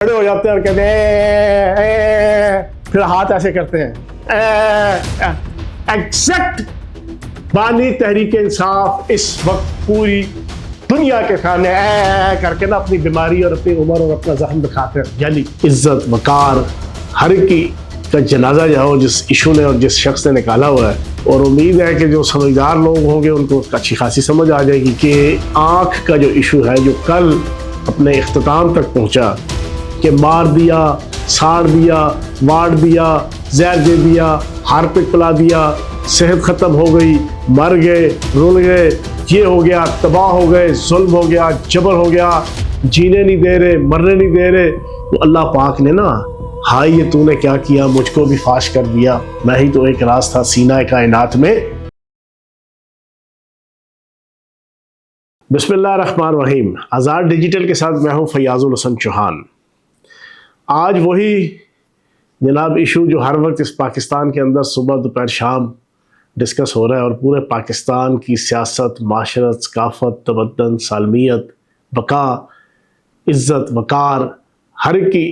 کھڑے ہو جاتے ہیں اور کہتے ہیں پھر ہاتھ ایسے کرتے ہیں ایگزیکٹ بانی تحریک انصاف اس وقت پوری دنیا کے سامنے کر کے نا اپنی بیماری اور اپنی عمر اور اپنا زخم دکھاتے ہیں. یعنی عزت وقار ہر کی کا جنازہ جاؤ جس ایشو نے اور جس شخص نے نکالا ہوا ہے. اور امید ہے کہ جو سمجھدار لوگ ہوں گے ان کو اچھی خاصی سمجھ آ جائے گی کہ آنکھ کا جو ایشو ہے جو کل اپنے اختتام تک پہنچا کہ مار دیا، ساڑ دیا، واڑ دیا، زہر دے دیا، ہارپک پلا دیا، صحت ختم ہو گئی، مر گئے، رول گئے، یہ ہو گیا، تباہ ہو گئے، ظلم ہو گیا، جبر ہو گیا، جینے نہیں دے رہے، مرنے نہیں دے رہے. تو اللہ پاک نے نا ہائی یہ تو نے کیا کیا، مجھ کو بھی فاش کر دیا، میں ہی تو ایک راز تھا سینہ کائنات میں. بسم اللہ الرحمن الرحیم. آزاد ڈیجیٹل کے ساتھ میں ہوں فیاض الحسن چوہان. آج وہی جناب ایشو جو ہر وقت اس پاکستان کے اندر صبح دوپہر شام ڈسکس ہو رہا ہے اور پورے پاکستان کی سیاست، معاشرت، ثقافت، تمدن، سالمیت، بقا، عزت، وقار ہر کی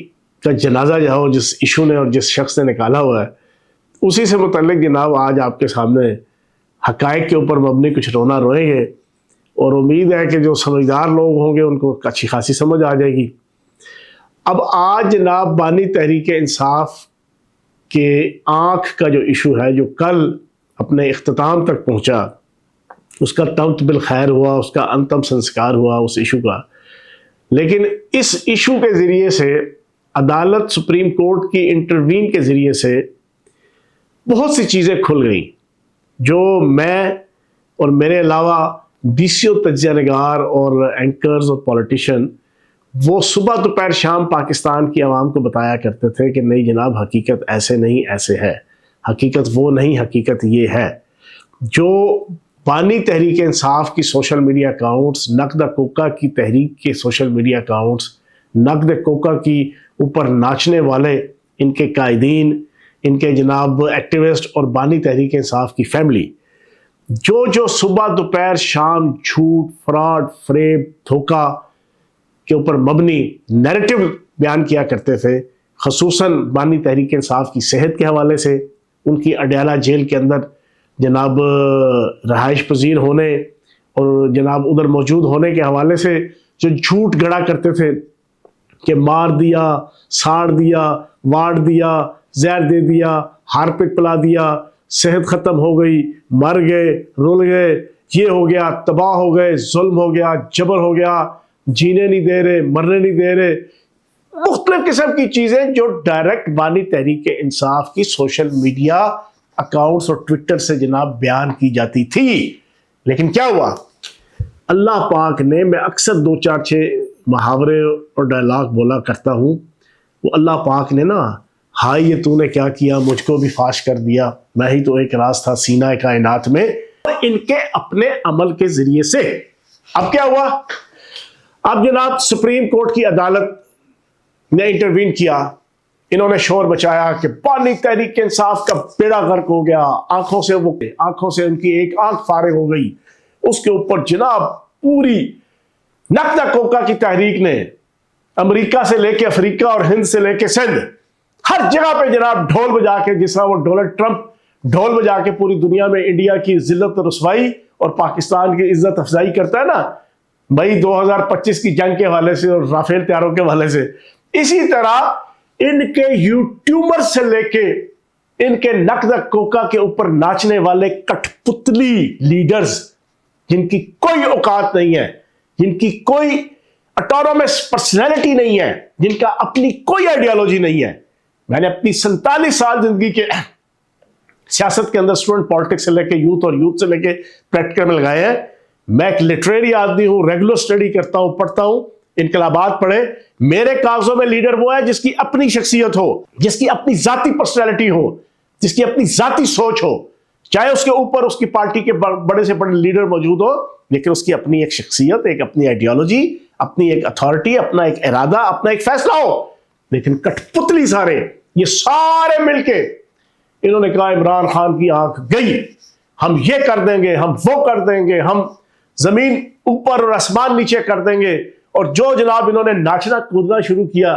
کا جنازہ جاؤ جس ایشو نے اور جس شخص نے نکالا ہوا ہے اسی سے متعلق جناب آج آپ کے سامنے حقائق کے اوپر مبنی کچھ رونا روئیں گے. اور امید ہے کہ جو سمجھدار لوگ ہوں گے ان کو اچھی خاصی سمجھ آ جائے گی. اب آج جناب بانی تحریک انصاف کے آنکھ کا جو ایشو ہے جو کل اپنے اختتام تک پہنچا، اس کا تمت بالخیر ہوا، اس کا انتم سنسکار ہوا اس ایشو کا. لیکن اس ایشو کے ذریعے سے عدالت سپریم کورٹ کی انٹروین کے ذریعے سے بہت سی چیزیں کھل گئیں جو میں اور میرے علاوہ بیسیوں تجزیہ نگار اور اینکرز اور پولیٹیشین وہ صبح دوپہر شام پاکستان کی عوام کو بتایا کرتے تھے کہ نہیں جناب حقیقت ایسے نہیں ایسے ہے، حقیقت وہ نہیں، حقیقت یہ ہے. جو بانی تحریک انصاف کی سوشل میڈیا اکاؤنٹس، نقد کوکا کی تحریک کے سوشل میڈیا اکاؤنٹس، نقد کوکا کی اوپر ناچنے والے ان کے قائدین، ان کے جناب ایکٹیوسٹ اور بانی تحریک انصاف کی فیملی جو صبح دوپہر شام جھوٹ، فراڈ، فریب، دھوکہ کے اوپر مبنی نیریٹو بیان کیا کرتے تھے، خصوصاً بانی تحریک انصاف کی صحت کے حوالے سے، ان کی اڈیالہ جیل کے اندر جناب رہائش پذیر ہونے اور جناب ادھر موجود ہونے کے حوالے سے جو جھوٹ گڑا کرتے تھے کہ مار دیا، ساڑ دیا، واڑ دیا، زہر دے دیا، ہارپک پلا دیا، صحت ختم ہو گئی، مر گئے، رول گئے، یہ ہو گیا، تباہ ہو گئے، ظلم ہو گیا، جبر ہو گیا، جینے نہیں دے رہے، مرنے نہیں دے رہے، مختلف قسم کی چیزیں جو ڈائریکٹ بانی تحریک انصاف کی سوشل میڈیا اکاؤنٹس اور ٹویٹر سے جناب بیان کی جاتی تھی. لیکن کیا ہوا؟ اللہ پاک نے، میں اکثر 2-4-6 محاورے اور ڈائلاگ بولا کرتا ہوں، وہ اللہ پاک نے نا ہائی یہ تو نے کیا کیا، مجھ کو بھی فاش کر دیا، میں ہی تو ایک راز تھا سینہ کائنات میں. ان کے اپنے عمل کے ذریعے سے اب کیا ہوا؟ اب جناب سپریم کورٹ کی عدالت نے انٹروین کیا، انہوں نے شور بچایا کہ بانی تحریک انصاف کا بیڑا غرق ہو گیا، آنکھوں سے ان کی ایک آنکھ فارغ ہو گئی. اس کے اوپر جناب پوری نقد کوکا کی تحریک نے امریکہ سے لے کے افریقہ اور ہند سے لے کے سندھ ہر جگہ پہ جناب ڈھول بجا کے، جس طرح وہ ڈونلڈ ٹرمپ ڈھول بجا کے پوری دنیا میں انڈیا کی ذلت و رسوائی اور پاکستان کی عزت افزائی کرتا ہے نا بھائی 2025 کی جنگ کے حوالے سے اور رافیل طیاروں کے حوالے سے، اسی طرح ان کے یوٹیوبر سے لے کے ان کے نقد کوکا کے اوپر ناچنے والے کٹ پتلی لیڈرز جن کی کوئی اوقات نہیں ہے، جن کی کوئی اٹونومس پرسنالٹی نہیں ہے، جن کا اپنی کوئی آئیڈیالوجی نہیں ہے. میں نے اپنی 47 سال زندگی کے سیاست کے اندر اسٹوڈنٹ پالیٹکس سے لے کے یوتھ اور یوتھ سے لے کے پریکٹیکل میں لگائے ہیں. میں ایک لٹریری آدمی ہوں، ریگولر سٹڈی کرتا ہوں، پڑھتا ہوں، انقلابات پڑھے. میرے کاغذوں میں لیڈر وہ ہے جس کی اپنی شخصیت ہو، جس کی اپنی ذاتی پرسنالٹی ہو، جس کی اپنی ذاتی سوچ ہو، چاہے اس کے اوپر اس کی پارٹی کے بڑے سے بڑے لیڈر موجود ہو، لیکن اس کی اپنی ایک شخصیت، ایک اپنی آئیڈیالوجی، اپنی ایک اتھارٹی، اپنا ایک ارادہ، اپنا ایک فیصلہ ہو. لیکن کٹ پتلی سارے یہ سارے مل کے انہوں نے کہا عمران خان کی آنکھ گئی، ہم یہ کر دیں گے، ہم وہ کر دیں گے، ہم زمین اوپر اور آسمان نیچے کر دیں گے. اور جو جناب انہوں نے ناچنا کودنا شروع کیا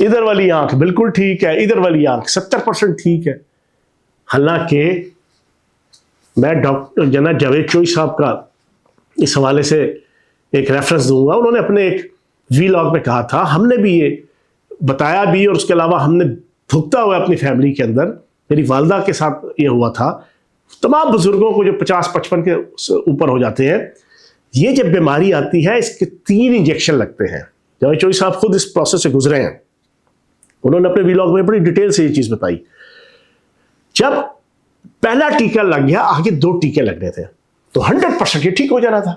ادھر والی آنکھ بالکل ٹھیک ہے، ادھر والی آنکھ 70% ٹھیک ہے. حالانکہ میں ڈاکٹر جناب جاوید چوئی صاحب کا اس حوالے سے ایک ریفرنس دوں گا. انہوں نے اپنے ایک وی لاگ میں کہا تھا، ہم نے بھی یہ بتایا بھی اور اس کے علاوہ ہم نے بھگتا ہوا اپنی فیملی کے اندر، میری والدہ کے ساتھ یہ ہوا تھا، تمام بزرگوں کو جو 50-55 کے اوپر ہو جاتے ہیں، یہ جب بیماری آتی ہے اس کے 3 انجیکشن لگتے ہیں. جاوید چوئی صاحب خود اس پروسیس سے گزرے ہیں، انہوں نے اپنے وی لاگ میں بڑی ڈیٹیل سے یہ چیز بتائی. جب پہلا ٹیکہ لگ گیا، آگے 2 ٹیکے لگنے تھے، تو 100% یہ ٹھیک ہو جانا تھا.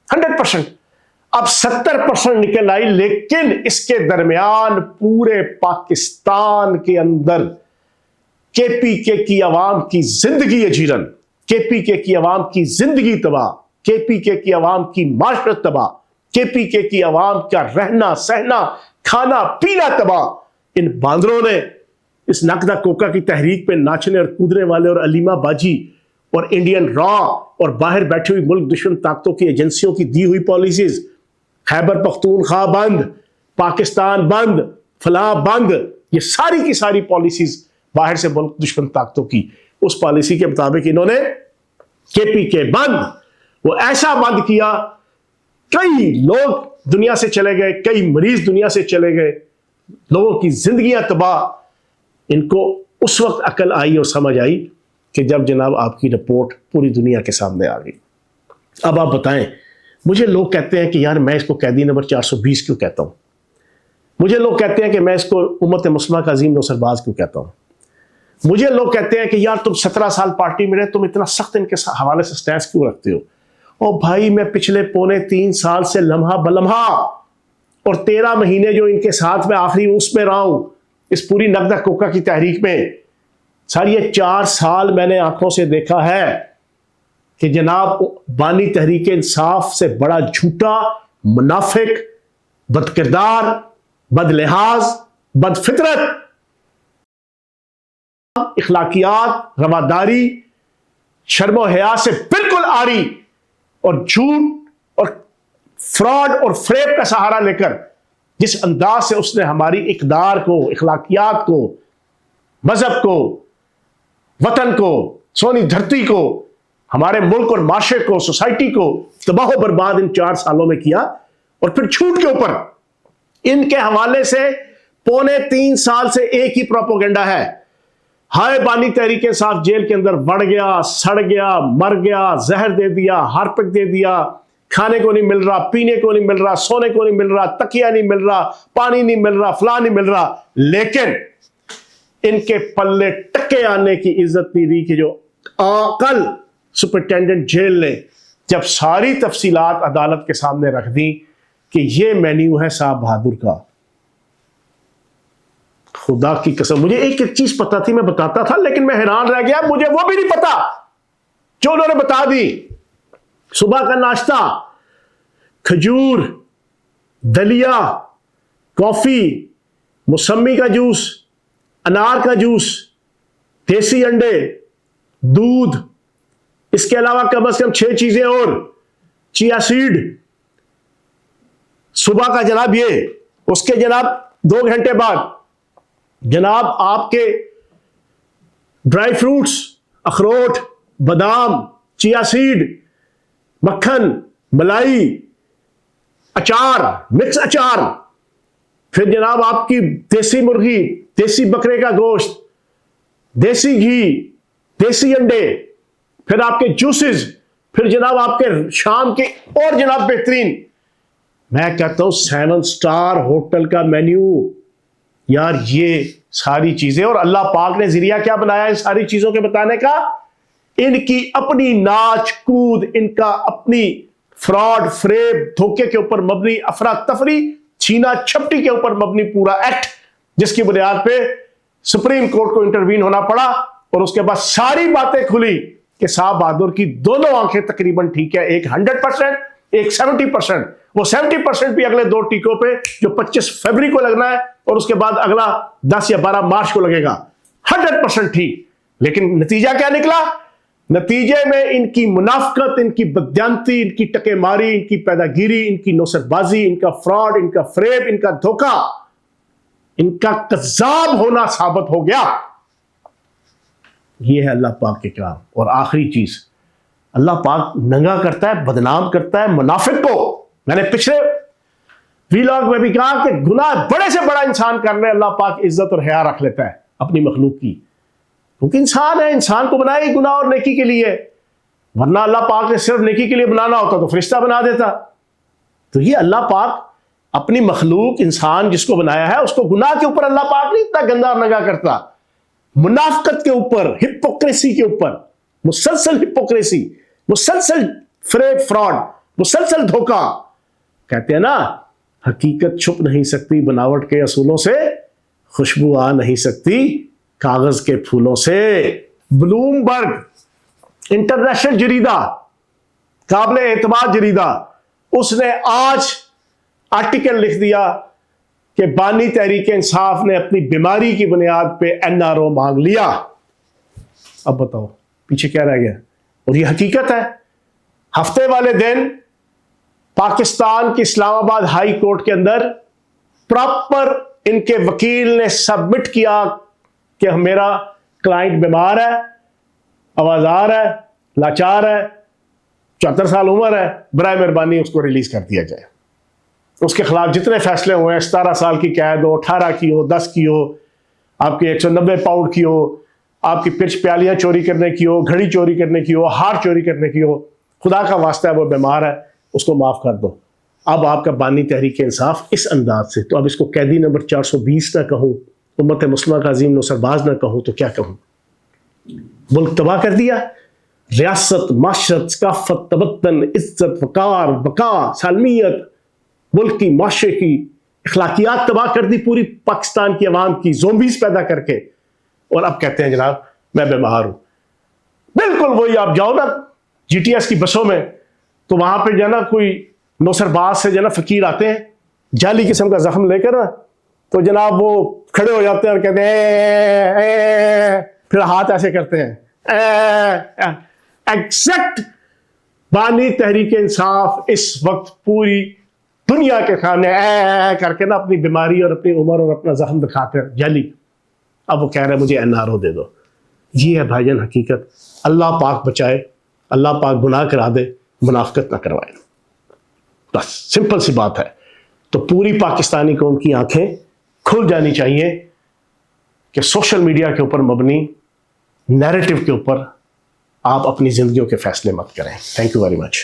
100%. اب 70% نکل آئی، لیکن اس کے درمیان پورے پاکستان کے اندر کے پی کے کی عوام کی زندگی اجیرن، کے پی کے کی عوام کی زندگی تباہ، کے پی کے کی عوام کی معاشرت تباہ، کے پی کے کی عوام کا رہنا سہنا کھانا پینا تباہ. ان باندروں نے اس نقدہ کوکا کی تحریک پہ ناچنے اور کودنے والے اور علیمہ باجی اور انڈین را اور باہر بیٹھی ہوئی ملک دشمن طاقتوں کی ایجنسیوں کی دی ہوئی پالیسیز، خیبر پختونخوا بند، پاکستان بند، فلاں بند، یہ ساری کی ساری پالیسیز باہر سے ملک دشمن طاقتوں کی، اس پالیسی کے مطابق انہوں نے کے پی کے بند، وہ ایسا بند کیا، کئی لوگ دنیا سے چلے گئے، کئی مریض دنیا سے چلے گئے، لوگوں کی زندگیاں تباہ. ان کو اس وقت عقل آئی اور سمجھ آئی کہ جب جناب آپ کی رپورٹ پوری دنیا کے سامنے آ گئی. اب آپ بتائیں، مجھے لوگ کہتے ہیں کہ یار میں اس کو قیدی نمبر 420 کیوں کہتا ہوں، مجھے لوگ کہتے ہیں کہ میں اس کو امت مسلمہ کا عظیم نوسر باز کیوں کہتا ہوں، مجھے لوگ کہتے ہیں کہ یار تم 17 سال پارٹی میں رہے، تم اتنا سخت ان کے حوالے سے سٹینس کیوں رکھتے ہو. اور بھائی میں پچھلے 3.25 سال سے لمحہ بلمحہ اور 13 مہینے جو ان کے ساتھ میں آخری اس میں رہا ہوں اس پوری نقدہ کوکا کی تحریک میں، سر یہ 4 سال میں نے آنکھوں سے دیکھا ہے کہ جناب بانی تحریک انصاف سے بڑا جھوٹا، منافق، بد کردار، بد لحاظ، بد فطرت، اخلاقیات، رواداری، شرم و حیا سے بالکل عاری اور جھوٹ اور فراڈ اور فریب کا سہارا لے کر جس انداز سے اس نے ہماری اقدار کو، اخلاقیات کو، مذہب کو، وطن کو، سونی دھرتی کو، ہمارے ملک اور معاشرے کو، سوسائٹی کو تباہ و برباد ان 4 سالوں میں کیا. اور پھر جھوٹ کے اوپر ان کے حوالے سے 3.25 سال سے ایک ہی پروپیگنڈا ہے، ہائے بانی تحریک انصاف جیل کے اندر بڑھ گیا، سڑ گیا، مر گیا، زہر دے دیا، ہارپک دے دیا، کھانے کو نہیں مل رہا، پینے کو نہیں مل رہا، سونے کو نہیں مل رہا، تکیہ نہیں مل رہا، پانی نہیں مل رہا، فلاں نہیں مل رہا. لیکن ان کے پلے ٹکے آنے کی عزت نہیں رہی کہ جو کل سپرنٹینڈنٹ جیل نے جب ساری تفصیلات عدالت کے سامنے رکھ دی کہ یہ مینیو ہے صاحب بہادر کا. خدا کی قسم مجھے ایک چیز پتا تھی، میں بتاتا تھا، لیکن میں حیران رہ گیا، مجھے وہ بھی نہیں پتا جو انہوں نے بتا دی. صبح کا ناشتہ، کھجور، دلیا، کافی، موسمی کا جوس، انار کا جوس، دیسی انڈے، دودھ، اس کے علاوہ کم از کم 6 چیزیں اور، چیا سیڈ، صبح کا جناب یہ، اس کے جناب 2 گھنٹے بعد جناب آپ کے ڈرائی فروٹس، اخروٹ، بادام، چیا سیڈ، مکھن، ملائی، اچار، مکس اچار، پھر جناب آپ کی دیسی مرغی، دیسی بکرے کا گوشت، دیسی گھی، دیسی انڈے، پھر آپ کے جوسز، پھر جناب آپ کے شام کے اور جناب بہترین، میں کہتا ہوں 7 سٹار ہوٹل کا مینیو. یار یہ ساری چیزیں، اور اللہ پاک نے ذریعہ کیا بنایا ان ساری چیزوں کے بتانے کا؟ ان کی اپنی ناچ کود، ان کا اپنی فراڈ، فریب، دھوکے کے اوپر مبنی افراتفری، چھینا چھپٹی کے اوپر مبنی پورا ایکٹ، جس کی بنیاد پہ سپریم کورٹ کو انٹروین ہونا پڑا. اور اس کے بعد ساری باتیں کھلی کہ صاحب بہادر کی دونوں آنکھیں تقریباً ٹھیک ہے، ایک 100%، ایک 70%. وہ 70% بھی اگلے 2 ٹیکوں پہ جو 25 فروری کو لگنا ہے اور اس کے بعد اگلا 10 یا 12 مارچ کو لگے گا، 100% ٹھیک. لیکن نتیجہ کیا نکلا؟ نتیجے میں ان کی منافقت، ان کی بددیانتی، ان کی ٹکے ماری، ان کی پیدا گیری، ان کی نوسر بازی، ان کا فراڈ، ان کا فریب، ان کا دھوکہ ان کا کذاب ہونا ثابت ہو گیا. یہ ہے اللہ پاک کے کام. اور آخری چیز، اللہ پاک ننگا کرتا ہے، بدنام کرتا ہے منافق کو. میں نے پچھلے ویلاگ میں بھی کہا کہ گناہ بڑے سے بڑا انسان کر لے، اللہ پاک عزت اور حیا رکھ لیتا ہے اپنی مخلوق کی، کیونکہ انسان ہے، انسان کو بنایا ہی گناہ اور نیکی کے لیے. ورنہ اللہ پاک نے صرف نیکی کے لیے بنانا ہوتا تو فرشتہ بنا دیتا. تو یہ اللہ پاک اپنی مخلوق انسان جس کو بنایا ہے اس کو گناہ کے اوپر اللہ پاک نہیں اتنا گندا اور ننگا کرتا، منافقت کے اوپر، ہپوکریسی کے اوپر، مسلسل ہپوکریسی، مسلسل فریب فراڈ، مسلسل دھوکہ. کہتے ہیں نا، حقیقت چھپ نہیں سکتی بناوٹ کے اصولوں سے، خوشبو آ نہیں سکتی کاغذ کے پھولوں سے. بلومبرگ انٹرنیشنل جریدہ، قابل اعتماد جریدہ، اس نے آج آرٹیکل لکھ دیا کہ بانی تحریک انصاف نے اپنی بیماری کی بنیاد پہ NRO مانگ لیا. اب بتاؤ پیچھے کیا رہ گیا؟ اور یہ حقیقت ہے. ہفتے والے دن پاکستان کی اسلام آباد ہائی کورٹ کے اندر پراپر ان کے وکیل نے سبمٹ کیا کہ میرا کلائنٹ بیمار ہے، آوازار ہے، لاچار ہے، 74 سال عمر ہے، برائے مہربانی اس کو ریلیز کر دیا جائے. اس کے خلاف جتنے فیصلے ہوئے ہیں، 17 سال کی قید ہو، 18 کی ہو، 10 کی ہو، آپ کی 190 پاؤنڈ کی ہو، آپ کی پرچ پیالیاں چوری کرنے کی ہو، گھڑی چوری کرنے کی ہو، ہار چوری کرنے کی ہو، خدا کا واسطہ ہے وہ بیمار ہے، اس کو معاف کر دو. اب آپ کا بانی تحریک انصاف اس انداز سے، تو اب اس کو قیدی نمبر 420 نہ کہوں، امت مسلمہ کا عظیم نصرباز نہ کہوں تو کیا کہوں؟ ملک تباہ کر دیا. ریاست، معاشرت، ثقافت، تمدن، عزت، وقار، بقا، سالمیت، ملک کی، معاشرے کی اخلاقیات تباہ کر دی پوری پاکستان کی عوام کی، زومبیز پیدا کر کے. اور اب کہتے ہیں جناب میں بیمار ہوں. بالکل وہی، آپ جاؤ نا GTS کی بسوں میں تو وہاں پہ جو ہے نا کوئی نوسرباز سے جو ہے نا فقیر آتے ہیں جعلی قسم کا زخم لے کر نا، تو جناب وہ کھڑے ہو جاتے ہیں اور کہتے ہیں، پھر ہاتھ ایسے کرتے ہیں. ایگزیکٹ بانی تحریک انصاف اس وقت پوری دنیا کے سامنے کر کے نا اپنی بیماری اور اپنی عمر اور اپنا زخم دکھا کر جعلی، اب وہ کہہ رہے ہیں مجھے NRO دے دو. یہ ہے بھائی جان حقیقت. اللہ پاک بچائے، اللہ پاک گناہ کرا دے، منافقت نہ کروائے. بس سمپل سی بات ہے. تو پوری پاکستانی قوم کی آنکھیں کھل جانی چاہیے کہ سوشل میڈیا کے اوپر مبنی نیریٹو کے اوپر آپ اپنی زندگیوں کے فیصلے مت کریں. Thank you very much.